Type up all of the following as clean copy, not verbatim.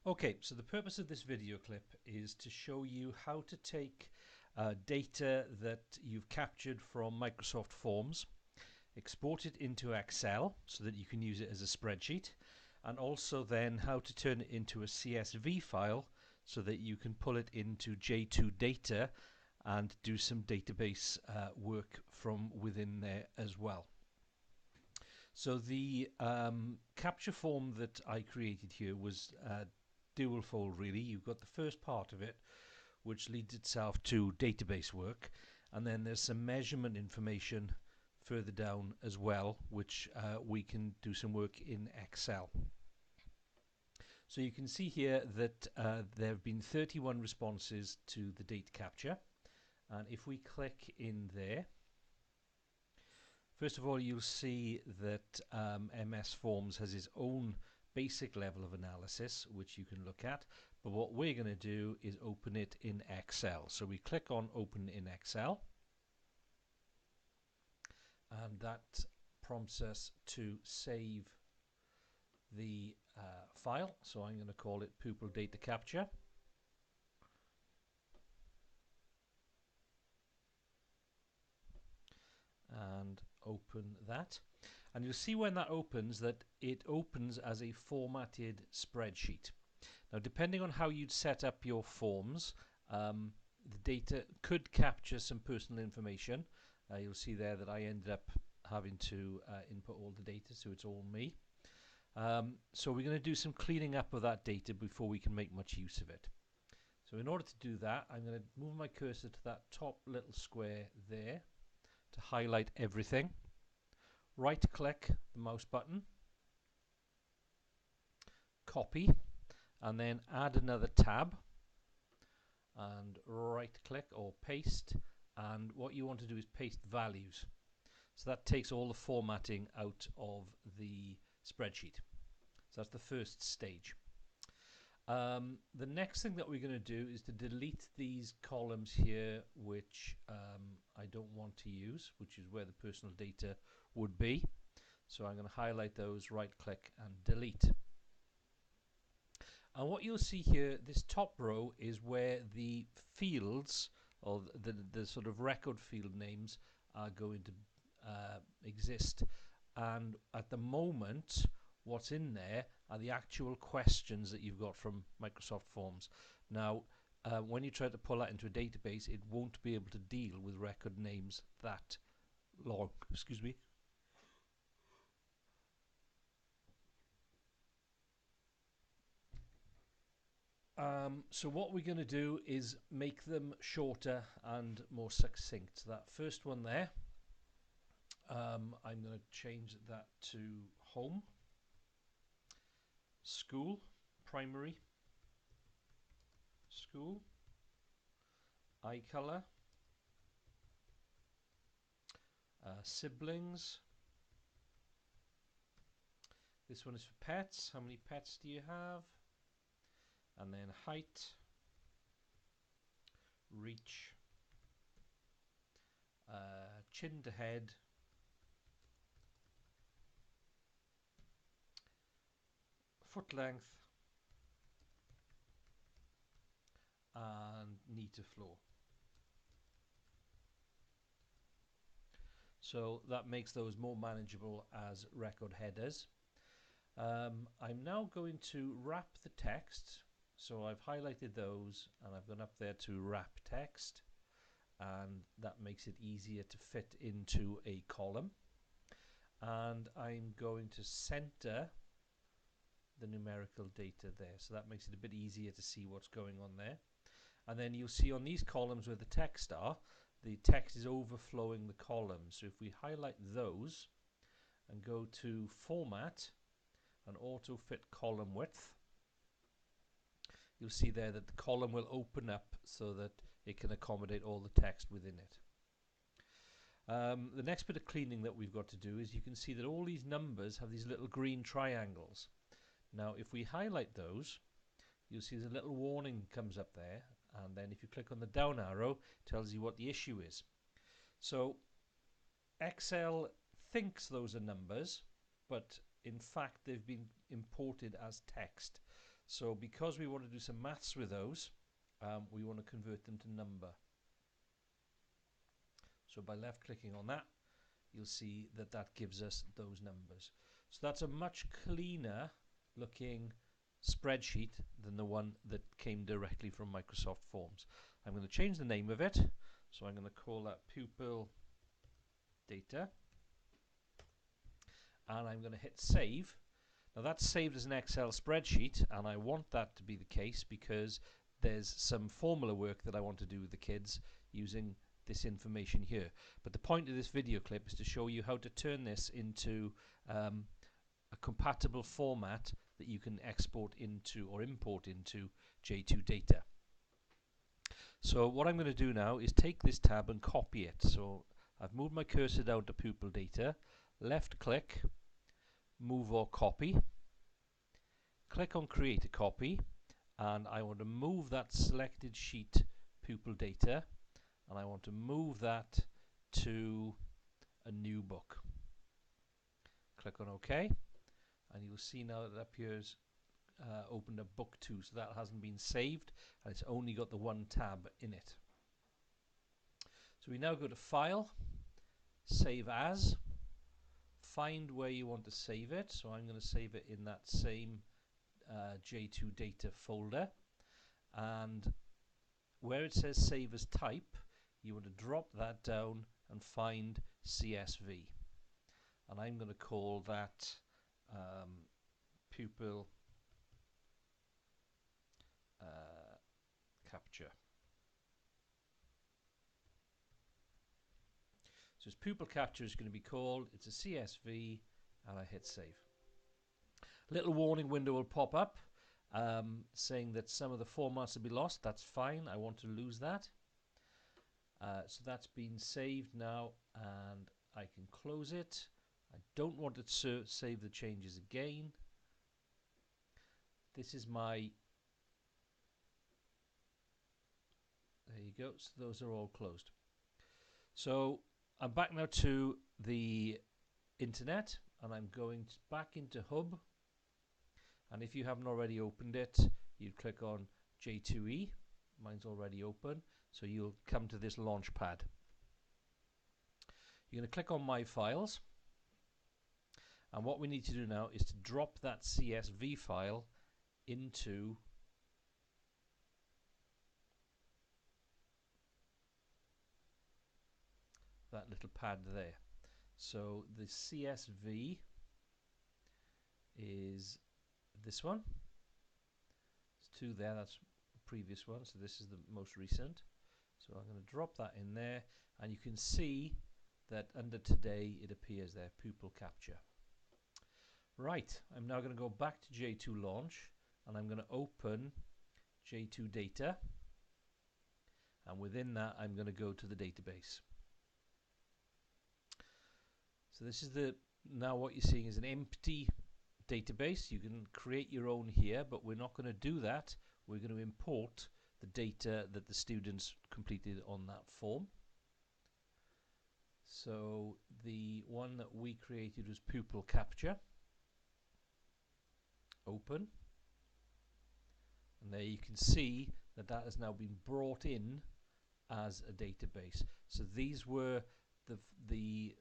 Okay, so the purpose of this video clip is to show you how to take data that you've captured from Microsoft Forms, export it into Excel so that you can use it as a spreadsheet, and also then how to turn it into a CSV file so that you can pull it into J2Data and do some database work from within there as well. So the capture form that I created here was dual fold really. You've got the first part of it which leads itself to database work, and then there's some measurement information further down as well which we can do some work in Excel. So you can see here that there have been 31 responses to the data capture, and if we click in there, first of all you'll see that MS Forms has its own basic level of analysis which you can look at, but what we're going to do is open it in Excel. So we click on open in Excel, and that prompts us to save the file. So I'm going to call it pupil data capture, and open that. And you'll see when that opens that it opens as a formatted spreadsheet. Now, depending on how you'd set up your forms, the data could capture some personal information. You'll see there that I ended up having to input all the data, so it's all me. So we're going to do some cleaning up of that data before we can make much use of it. So in order to do that, I'm going to move my cursor to that top little square there to highlight everything. Right click the mouse button, copy, and then add another tab, and right click or paste, and what you want to do is paste values. So that takes all the formatting out of the spreadsheet. So that's the first stage. The next thing that we're going to do is to delete these columns here which I don't want to use, which is where the personal data would be. So I'm going to highlight those, right click and delete. And what you'll see here, this top row is where the fields or the sort of record field names are going to exist. And at the moment what's in there are the actual questions that you've got from Microsoft Forms. Now when you try to pull that into a database, it won't be able to deal with record names that long. Excuse me. So what we're going to do is make them shorter and more succinct. So that first one there, I'm going to change that to home, school, primary, school, eye color, siblings. This one is for pets. How many pets do you have? And then height, reach, chin to head, foot length, and knee to floor. So that makes those more manageable as record headers. I'm now going to wrap the text. So I've highlighted those and I've gone up there to wrap text, and that makes it easier to fit into a column. And I'm going to center the numerical data there, so that makes it a bit easier to see what's going on there. And then you'll see on these columns where the text are, the text is overflowing the columns. So if we highlight those and go to format and auto fit column width, you'll see there that the column will open up so that it can accommodate all the text within it. The next bit of cleaning that we've got to do is you can see that all these numbers have these little green triangles. Now if we highlight those, you'll see the little warning comes up there, and then if you click on the down arrow, it tells you what the issue is. So Excel thinks those are numbers, but in fact they've been imported as text. So because we want to do some maths with those, we want to convert them to number. So by left clicking on that, you'll see that that gives us those numbers. So that's a much cleaner looking spreadsheet than the one that came directly from Microsoft Forms. I'm going to change the name of it. So I'm going to call that pupil data. And I'm going to hit save. Now that's saved as an Excel spreadsheet, and I want that to be the case because there's some formula work that I want to do with the kids using this information here. But the point of this video clip is to show you how to turn this into a compatible format that you can export into or import into J2Data. So what I'm going to do now is take this tab and copy it. So I've moved my cursor down to pupil data, left click, move or copy, click on create a copy, and I want to move that selected sheet pupil data, and I want to move that to a new book. Click on OK, and you'll see now that it appears opened up book 2, so that hasn't been saved and it's only got the one tab in it. So we now go to File, Save As, find where you want to save it. So I'm going to save it in that same J2Data folder, and where it says Save as Type, you want to drop that down and find CSV, and I'm going to call that pupil capture. So this pupil capture is going to be called, it's a CSV, and I hit save. A little warning window will pop up saying that some of the formats will be lost. That's fine, I want to lose that. So that's been saved now, and I can close it. I don't want to save the changes again. This is my, there you go, so those are all closed. So I'm back now to the internet, and I'm going back into Hub, and if you haven't already opened it, you click on J2E. Mine's already open, so you'll come to this launch pad. You're going to click on My Files, and what we need to do now is to drop that CSV file into that little pad there. So the CSV is this one. There's two there, that's the previous one, so this is the most recent. So I'm going to drop that in there, and you can see that under today it appears there, pupil capture. Right, I'm now going to go back to J2 Launch, and I'm going to open J2Data, and within that I'm going to go to the database. So this is now what you're seeing is an empty database. You can create your own here, but we're not going to do that. We're going to import the data that the students completed on that form. So the one that we created was pupil capture. Open, and there you can see that that has now been brought in as a database. So these were the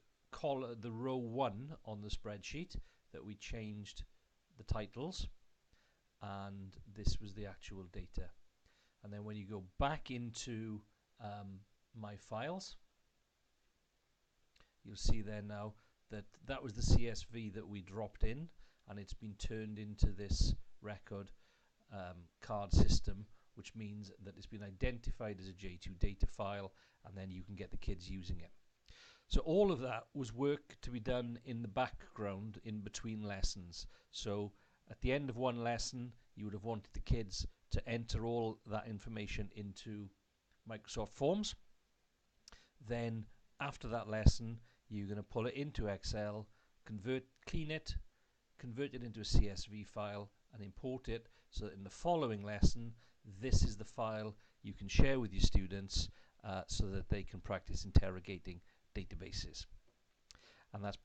row 1 on the spreadsheet that we changed the titles, and this was the actual data. And then when you go back into My Files, you'll see there now that that was the CSV that we dropped in, and it's been turned into this record card system, which means that it's been identified as a J2Data file, and then you can get the kids using it. So all of that was work to be done in the background in between lessons. So at the end of one lesson, you would have wanted the kids to enter all that information into Microsoft Forms. Then after that lesson, you're going to pull it into Excel, clean it, convert it into a CSV file, and import it, so that in the following lesson, this is the file you can share with your students so that they can practice interrogating databases. And that's